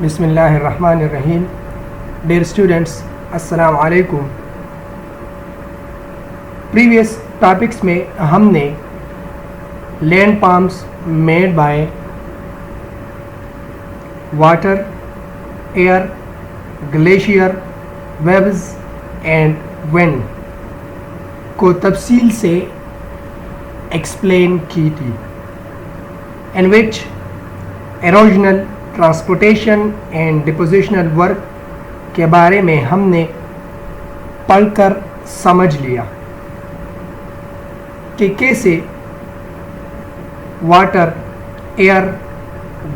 Bismillahirrahmanirrahim. Dear students, Assalamu alaikum. Previous topics में हमने land palms made by water, air, glacier, waves and wind को तफसील से explain की थी, in which erosional, transportation and depositional work के बारे में हमने पढ़कर समझ लिया कि कैसे water, air,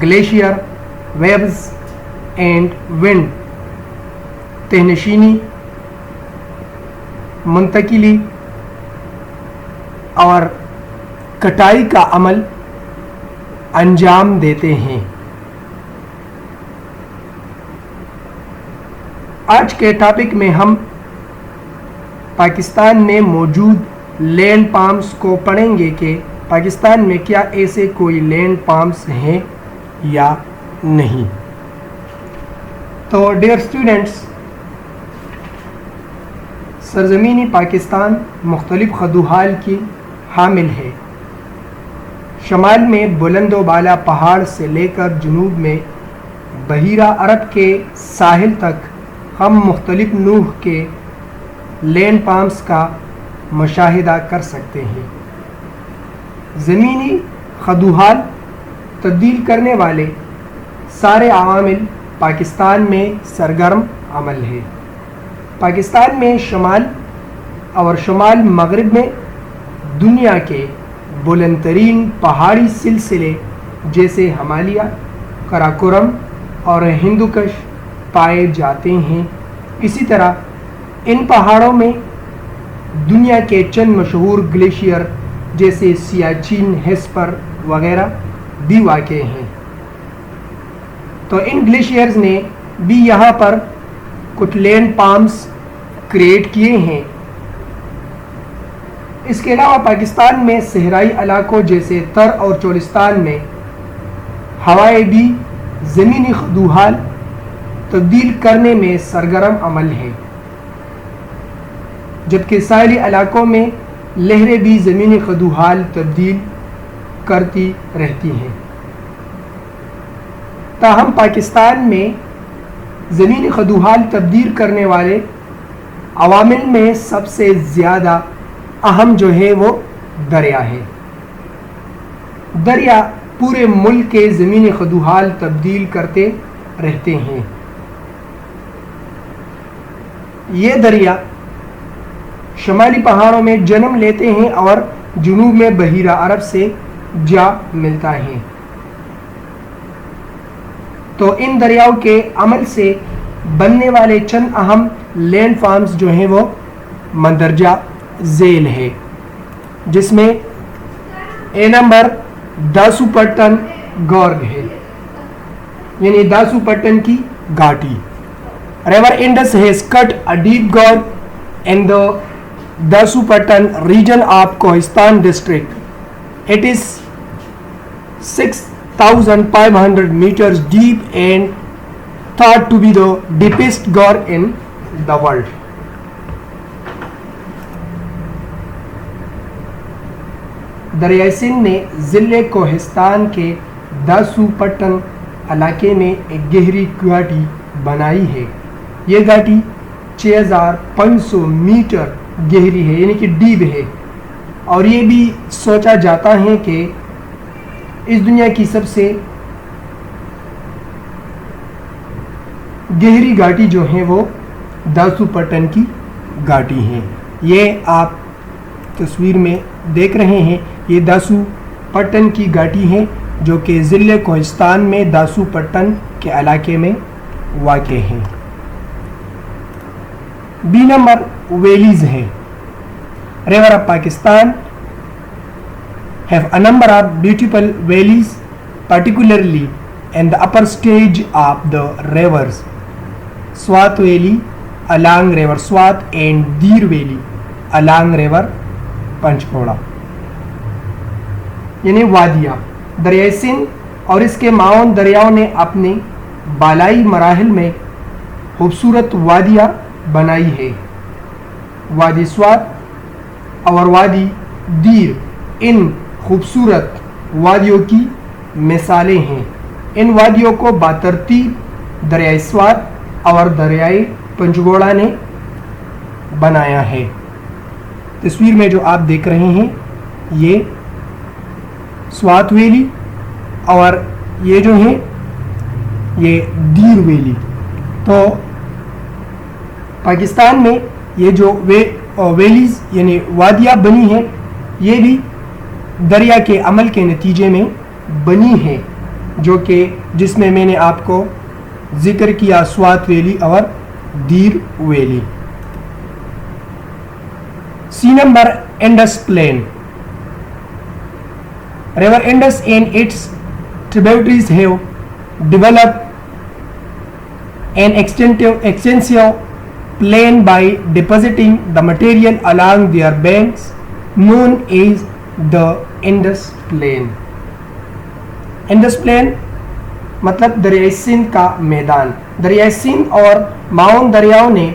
glacier, waves and wind तहनशीनी, मुंतकिली और कटाई का अमल अंजाम देते हैं। आज के टॉपिक में हम पाकिस्तान में मौजूद लैंड पाम्स को पढ़ेंगे कि पाकिस्तान में क्या ऐसे कोई लैंड पाम्स हैं या नहीं। तो डियर स्टूडेंट्स, सरज़मीनी पाकिस्तान मुख्तलिफ खदूहाल की हामिल है। शमाल में बुलंद व बाला पहाड़ से लेकर जुनूब में बहीरा अरब के साहिल तक हम मुख्तलिफ नूह के लैंड पाम्स का मुशाहिदा कर सकते हैं। ज़मीनी खदूहाल तब्दील करने वाले सारे अवामिल पाकिस्तान में सरगर्म अमल है। पाकिस्तान में शमाल और शमाल मगरिब में दुनिया के बुलंदतरीन पहाड़ी सिलसिले जैसे हिमालय, कराकोरम और हिंदुकुश पाए जाते हैं। इसी तरह इन पहाड़ों में दुनिया के चंद मशहूर ग्लेशियर जैसे सियाचिन, हेस्पर वगैरह भी वाक़ हैं। तो इन ग्लेशियर्स ने भी यहाँ पर कुछ लैंड पाम्स क्रिएट किए हैं। इसके अलावा पाकिस्तान में सहराई इलाकों जैसे तर और चोलिस्तान में हवाएं भी ज़मीनी खदूहाल तब्दील करने में सरगर्म अमल है, जबकि साहिली इलाकों में लहरें भी ज़मीनी खदूहाल तब्दील करती रहती हैं। ताहम पाकिस्तान में ज़मीनी खदूहाल तब्दील करने वाले अवामिल में सबसे ज़्यादा अहम जो है वो दरिया है। दरिया पूरे मुल्क के ज़मीनी खदूहाल तब्दील करते रहते हैं। ये दरिया शमाली पहाड़ों में जन्म लेते हैं और जुनूब में बहीरा अरब से जा मिलता है। तो इन दरियाओं के अमल से बनने वाले चंद अहम लैंड फार्म्स जो हैं वो मंदरजा झेल है, जिसमें ए नंबर दासूपट्टन गॉर्ग है, यानी दासूपट्टन की घाटी। River Indus has cut a deep gorge in the Dasupattan region of Kohistan district. It is 6,500 meters deep and thought to be the deepest gorge in the world. दरिया सिंध ने ज़िले कोहिस्तान के दासूपट्टन इलाके में एक गहरी घाटी बनाई है। ये घाटी 6,500 मीटर गहरी है, यानी कि डीप है, और ये भी सोचा जाता है कि इस दुनिया की सबसे गहरी घाटी जो है वो दासूपट्टन की घाटी है। ये आप तस्वीर में देख रहे हैं, ये दासूपट्टन की घाटी है जो कि ज़िले कोहिस्तान में दासूपट्टन के इलाके में वाक़ है। बी नंबर वैलीज है। River of Pakistan have a number of beautiful valleys, particularly in the upper stage of the rivers Swat Valley along river Swat and Dir Valley along river Panjkora, यानी वादिया। दरिया सिंध और इसके माउन दरियाओं ने अपनी बालाई मराहल में खूबसूरत वादियाँ बनाई है। वादी स्वात और वादी दीर इन खूबसूरत वादियों की मिसालें हैं। इन वादियों को बातरतीब दरियाए स्वात और दरियाए पंचगोड़ा ने बनाया है। तस्वीर में जो आप देख रहे हैं ये स्वात वैली और ये जो है ये दीर वैली। तो पाकिस्तान में ये जो वैलीज यानी वादियाँ बनी हैं ये भी दरिया के अमल के नतीजे में बनी है, जो कि जिसमें मैंने आपको जिक्र किया स्वात वैली और Dir valley. C number, Indus plain. River Indus and its tributaries have developed an extensive plain by depositing the material along their banks, known as the Indus Plain. Indus Plain मतलब दरियाई सिंध का मैदान। दरियाई सिंध और माउन दरियाओं ने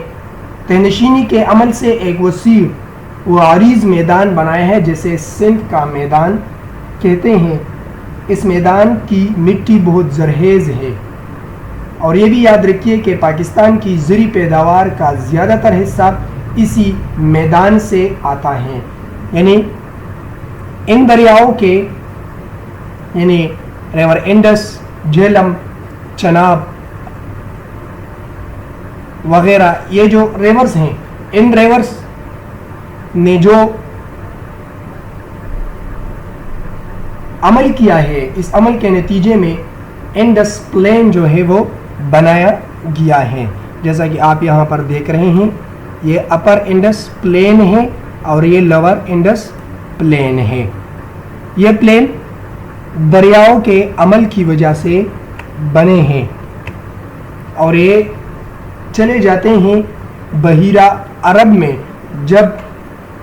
तहनशीनी के अमल से एक वसीर व अरीज मैदान बनाया है जिसे सिंध का मैदान कहते हैं। इस मैदान की मिट्टी बहुत जरहेज़ है और ये भी याद रखिए कि पाकिस्तान की ज़री पैदावार का ज़्यादातर हिस्सा इसी मैदान से आता है। यानी इन दरियाओं के यानी रिवर इंडस, झेलम, चनाब वगैरह ये जो रिवर्स हैं, इन रिवर्स ने जो अमल किया है, इस अमल के नतीजे में इंडस प्लेन जो है वो बनाया गया है। जैसा कि आप यहाँ पर देख रहे हैं ये अपर इंडस प्लेन है और ये लोअर इंडस प्लेन है। ये प्लेन दरियाओं के अमल की वजह से बने हैं और ये चले जाते हैं बहीरा अरब में। जब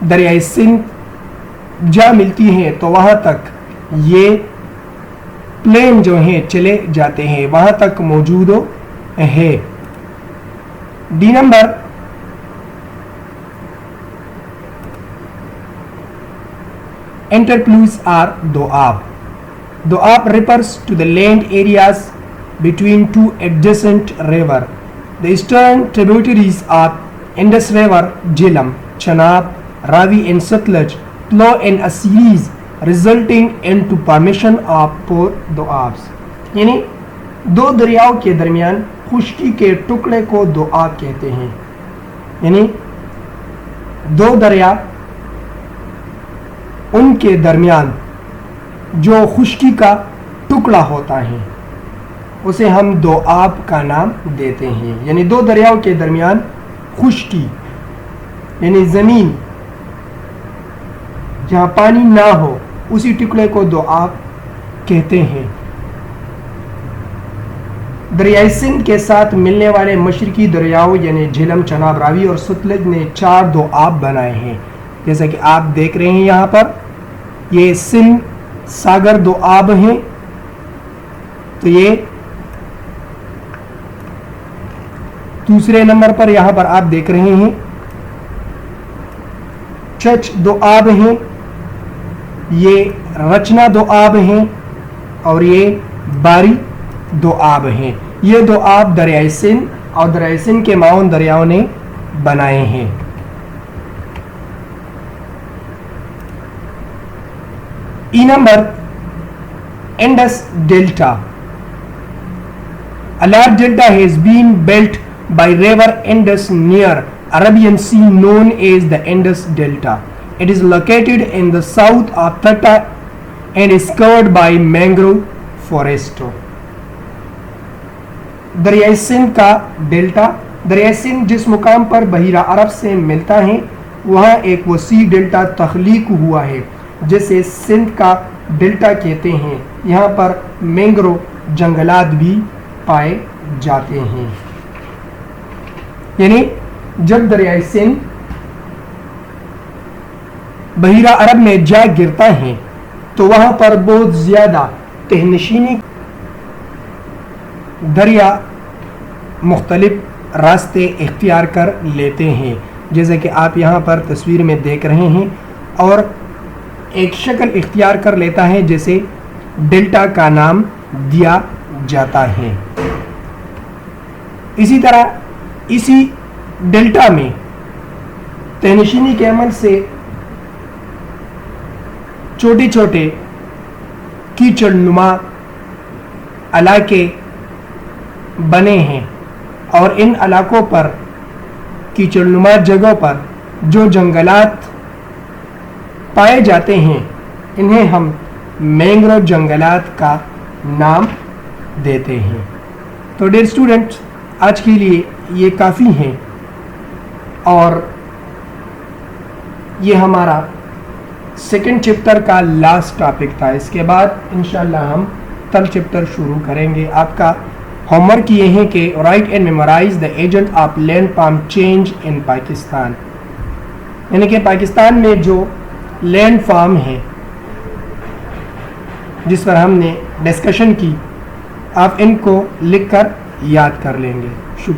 दरियाई सिंध जा मिलती है तो वहाँ तक ये प्लेन जो हैं चले जाते हैं, वहाँ तक मौजूद है। D number, interplues are doab. Doab refers to the land areas between two adjacent rivers. The eastern tributaries of Indus River, Jhelum, Chenab, Ravi and Satluj flow in a series resulting into formation of four doabs. यानी दो दरियाओं के दरमियान खुश्की के टुकड़े को दोआब कहते हैं। यानी दो दरिया उनके दरमियान जो खुश्की का टुकड़ा होता है उसे हम दोआब का नाम देते हैं। यानी दो दरियाओं के दरमियान खुश्की यानी ज़मीन जहाँ पानी ना हो उसी टुकड़े को दोआब कहते हैं। दरियाई सिंध के साथ मिलने वाले मशरकी दरियाओं यानी झेलम, चनाब, रावी और सतलज ने चार दोआब बनाए हैं। जैसा कि आप देख रहे हैं यहाँ पर ये सिंध सागर दोआब हैं। तो ये दूसरे नंबर पर यहाँ पर आप देख रहे हैं चच दोआब हैं, ये रचना दोआब हैं और ये बारी दोआब हैं। ये दोआब दरियाई सिंध और दरियाई सिंध के माउन दरियाओं ने बनाए हैं। ई number, Indus Delta. A large delta has been built by river Indus near Arabian Sea known as the Indus Delta. It is located in the south of Thatta and is covered by mangrove forest. दरियाई सिंध का delta, दरियाई सिंध जिस मुकाम पर बहीरा अरब से मिलता है वहाँ एक वसी डेल्टा तख्लीक हुआ है जिसे सिंध का डेल्टा कहते हैं। यहाँ पर मैंग्रोव जंगलात भी पाए जाते हैं। यानी जब दरियाई सिंध बहीरा अरब में जा गिरता है तो वहाँ पर बहुत ज़्यादा तहनशीनी دریا مختلف راستے اختیار کر لیتے ہیں، جیسے کہ آپ یہاں پر تصویر میں دیکھ رہے ہیں، اور ایک شکل اختیار کر لیتا ہے جیسے ڈیلٹا کا نام دیا جاتا ہے۔ اسی طرح اسی ڈیلٹا میں تہنشینی کے عمل سے چھوٹے چھوٹے کیچڑ نما علاقے بنے ہیں، اور ان علاقوں پر کیچڑ نما جگہوں پر جو جنگلات پائے جاتے ہیں انہیں ہم مینگروو جنگلات کا نام دیتے ہیں۔ تو ڈیئر اسٹوڈنٹس، آج کے لیے یہ کافی ہیں، اور یہ ہمارا سیکنڈ چیپٹر کا لاسٹ ٹاپک تھا۔ اس کے بعد انشاءاللہ ہم تھرڈ چیپٹر شروع کریں گے۔ آپ کا ہوم ورک یہ ہے کہ write and memorise the agent of land form change in Pakistan, یعنی کہ پاکستان میں جو لینڈ فارم ہے جس پر ہم نے ڈسکشن کی، آپ ان کو لکھ کر یاد کر لیں گے۔ شکریہ۔